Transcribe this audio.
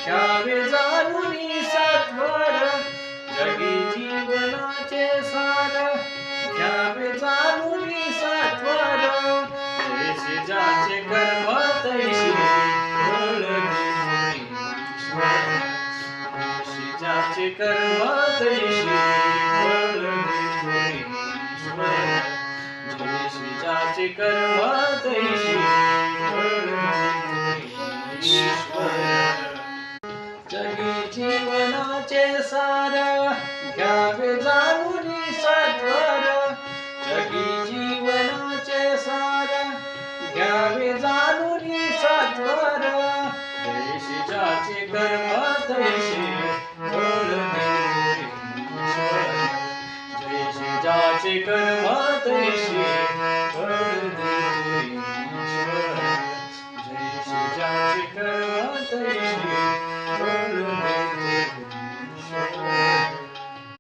घ्यावे जाणूनी सत्वर जगी जीवनाचे सार घ्यावे जाणूनी सत्वर जैसे ज्याचे कर्म तैसे फळ देतो ईश्वर जैसे ज्याचे कर्म तैसे फळ देतो ईश्वर जैसे ज्याचे कर्म तैसे फळ देतो ईश्वर जगी जीवनाचे सार घ्यावे जाणूनी सत्वर जगी जीवनाचे सार घ्यावे जाणूनी सत्वर जैसे ज्याचे कर्म तैसे फळ देतो ईश्वर जैसे ज्याचे कर्म तैसे फळ देतो ईश्वर जैसे ज्याचे कर्म तैसे